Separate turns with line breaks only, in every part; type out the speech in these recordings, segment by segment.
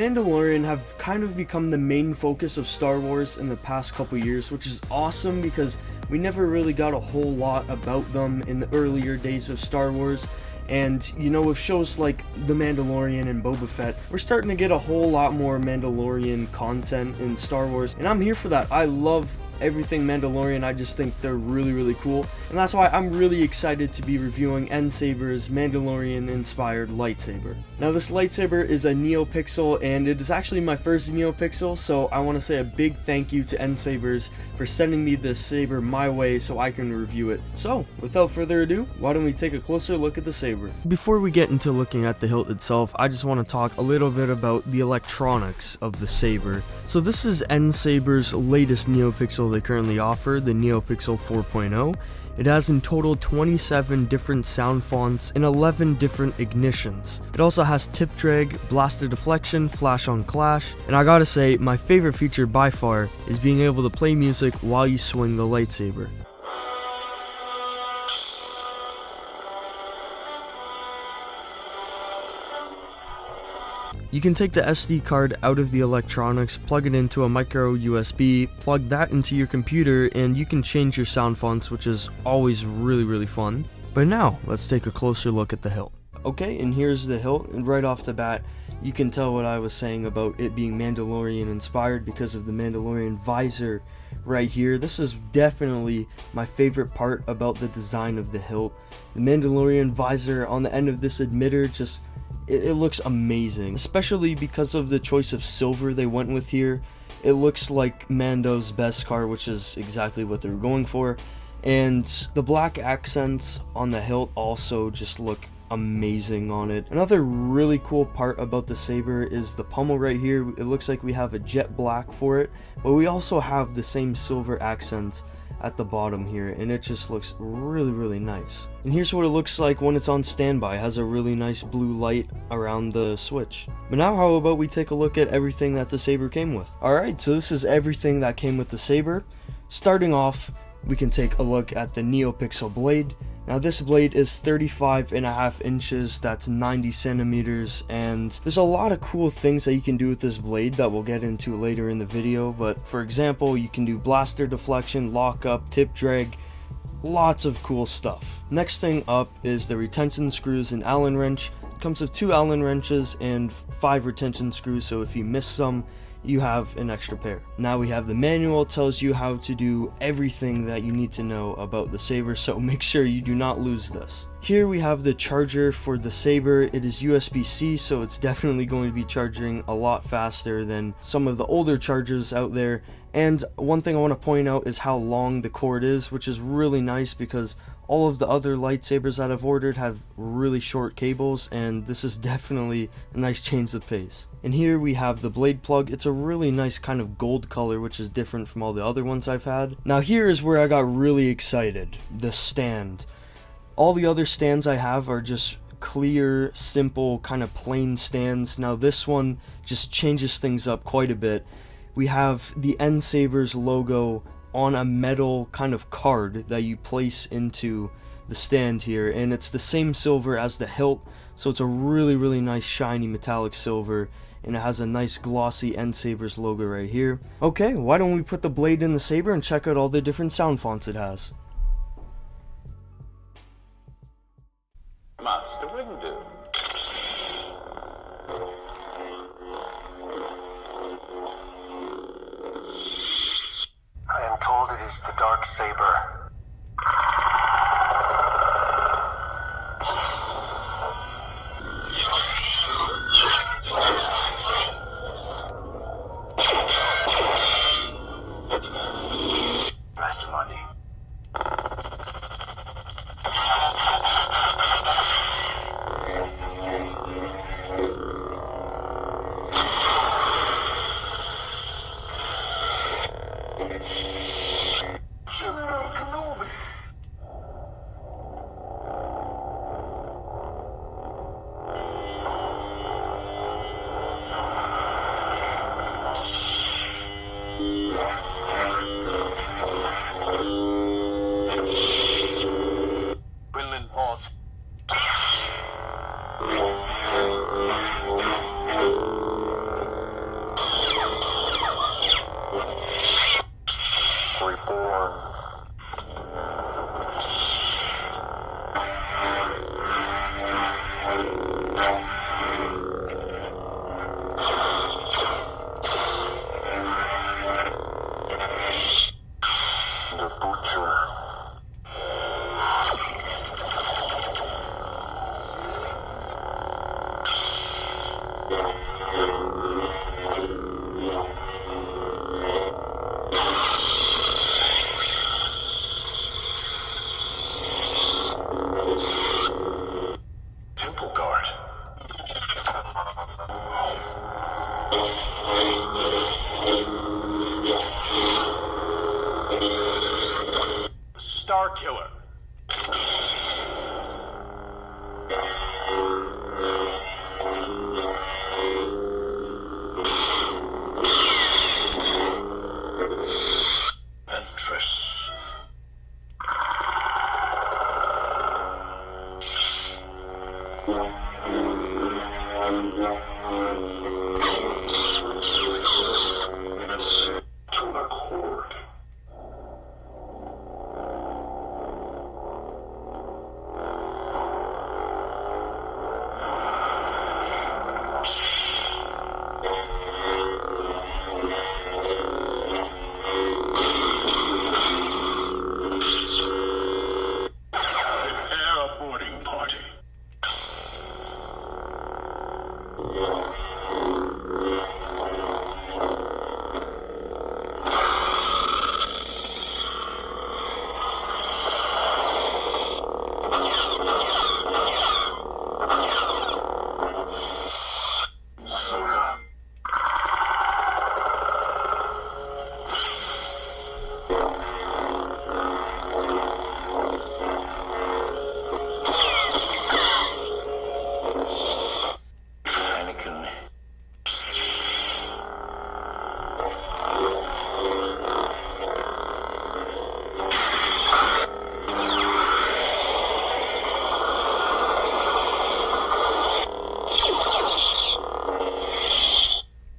Mandalorian have kind of become the main focus of Star Wars in the past couple years, which is awesome because we never really got a whole lot about them in the earlier days of Star Wars. And, you know, with shows like The Mandalorian and Boba Fett, we're starting to get a whole lot more Mandalorian content in Star Wars, and I'm here for that. I love everything Mandalorian. I just think they're really cool, and that's why I'm really excited to be reviewing N-Saber's Mandalorian inspired lightsaber. Now, this lightsaber is a Neopixel, and it is actually my first Neopixel, so I want to say a big thank you to N-Sabers for sending me this saber my way so I can review it. So, without further ado, why don't we take a closer look at the saber? Before we get into looking at the hilt itself, I just want to talk a little bit about the electronics of the saber. So this is N-Saber's latest Neopixel they currently offer, the Neopixel 4.0. It has in total 27 different sound fonts and 11 different ignitions. It also has tip drag, blaster deflection, flash on clash, and I gotta say, my favorite feature by far is being able to play music while you swing the lightsaber. You can take the SD card out of the electronics, plug it into a micro USB, plug that into your computer, and you can change your sound fonts, which is always really fun. But now, let's take a closer look at the hilt. Okay, and here's the hilt, and right off the bat, you can tell what I was saying about it being Mandalorian inspired because of the Mandalorian visor right here. This is definitely my favorite part about the design of the hilt. The Mandalorian visor on the end of this emitter just... It looks amazing, especially because of the choice of silver they went with here. It looks like Mando's beskar, which is exactly what they were going for, and the black accents on the hilt also just look amazing on it. Another really cool part about the saber is the pommel right here. It looks like we have a jet black for it, but we also have the same silver accents at the bottom here, and it just looks really nice. And here's what it looks like when it's on standby. It has a really nice blue light around the switch. But now how about we take a look at everything that the saber came with. Alright, so this is everything that came with the saber. Starting off, we can take a look at the Neopixel blade. Now this blade is 35.5 inches, that's 90 centimeters, and there's a lot of cool things that you can do with this blade that we'll get into later in the video. But for example, you can do blaster deflection, lockup, tip drag, lots of cool stuff. Next thing up is the retention screws and Allen wrench. It comes with 2 Allen wrenches and 5 retention screws, so if you miss some, you have an extra pair. Now we have the manual, tells you how to do everything that you need to know about the saber, so make sure you do not lose this. Here we have the charger for the saber. It is USB-C, so it's definitely going to be charging a lot faster than some of the older chargers out there. And one thing I want to point out is how long the cord is, which is really nice because all of the other lightsabers that I've ordered have really short cables, and this is definitely a nice change of pace. And here we have the blade plug. It's a really nice kind of gold color, which is different from all the other ones I've had. Now here is where I got really excited, the stand. All the other stands I have are just clear, simple, kind of plain stands. Now this one just changes things up quite a bit. We have the N-Saber's logo on a metal kind of card that you place into the stand here, and it's the same silver as the hilt, so it's a really nice shiny metallic silver, and it has a nice glossy N-Saber's logo right here. Okay, why don't we put the blade in the saber and check out all the different sound fonts it has.
Master Windu. I am told it is the dark saber. Master Mundi. General Command. Star Killer. Ventress. Tuna cord. Prepare a boarding party. Soda. Anakin.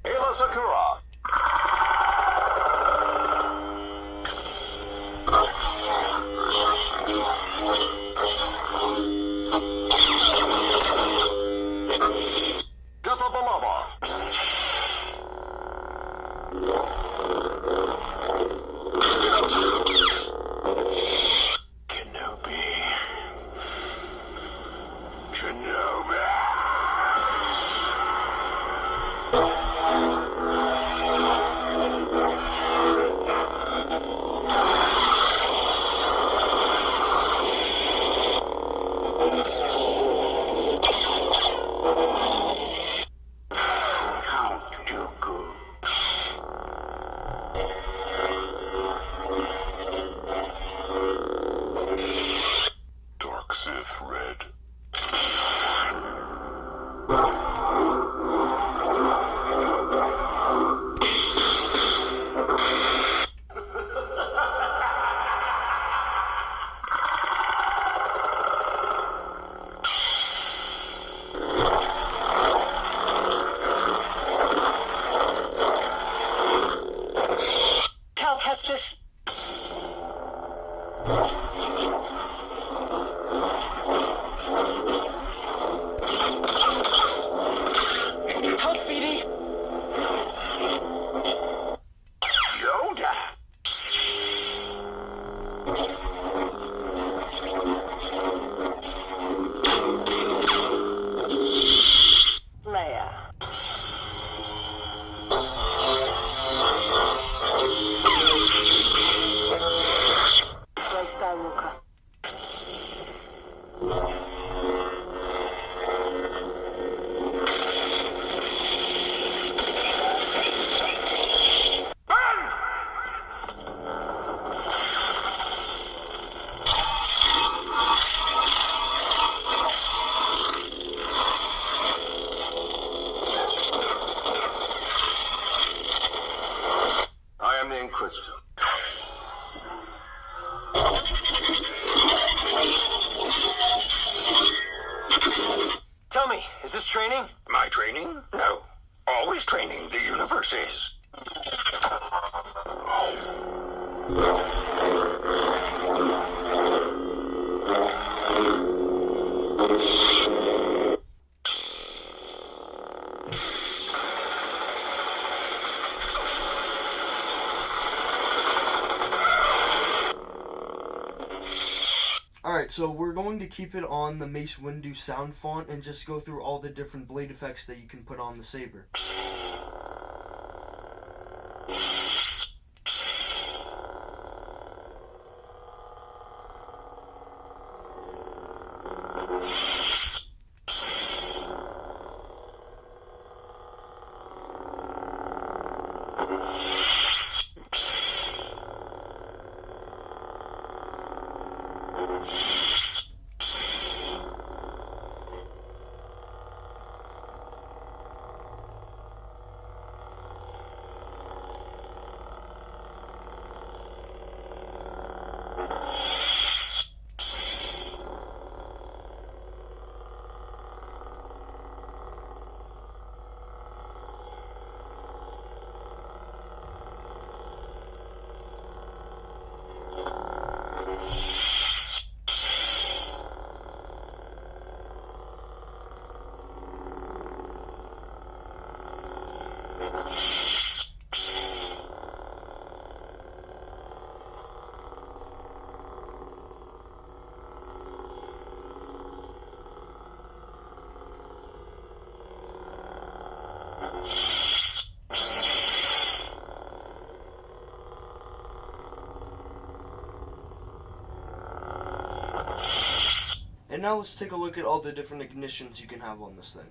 Ayla Sakura. Dappa Balaba. Kenobi. Kenobi. Count Dooku. Dark Sith Red. Cal Kestis. Count BD. Yoda. Leia. Rey Skywalker. I am the Inquisitor. Tell me, is this training? My training? No. Always training. The universe is.
Alright, so we're going to keep it on the Mace Windu sound font and just go through all the different blade effects that you can put on the saber. And now let's take a look at all the different ignitions you can have on this thing.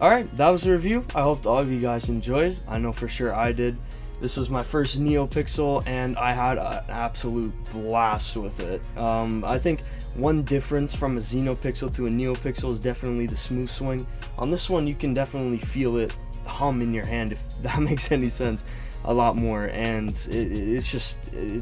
Alright, that was the review. I hope all of you guys enjoyed. I know for sure I did. This was my first Neopixel and I had an absolute blast with it. I think one difference from a xenopixel to a Neopixel is definitely the smooth swing. On this one you can definitely feel it hum in your hand, if that makes any sense, a lot more, and it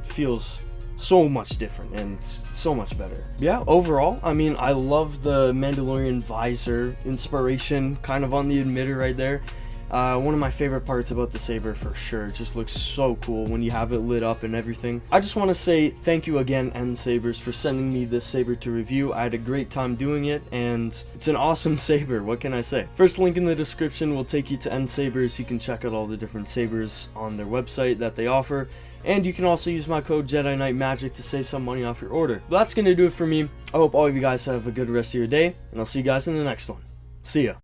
feels so much different and so much better. Yeah, overall, I mean, I love the Mandalorian visor inspiration kind of on the emitter right there. One of my favorite parts about the saber for sure. It just looks so cool when you have it lit up and everything. I just want to say thank you again, End Sabers, for sending me this saber to review. I had a great time doing it, and it's an awesome saber. What can I say? First link in the description will take you to End Sabers. You can check out all the different sabers on their website that they offer. And you can also use my code Jedi Knight Magic to save some money off your order. That's going to do it for me. I hope all of you guys have a good rest of your day, and I'll see you guys in the next one. See ya.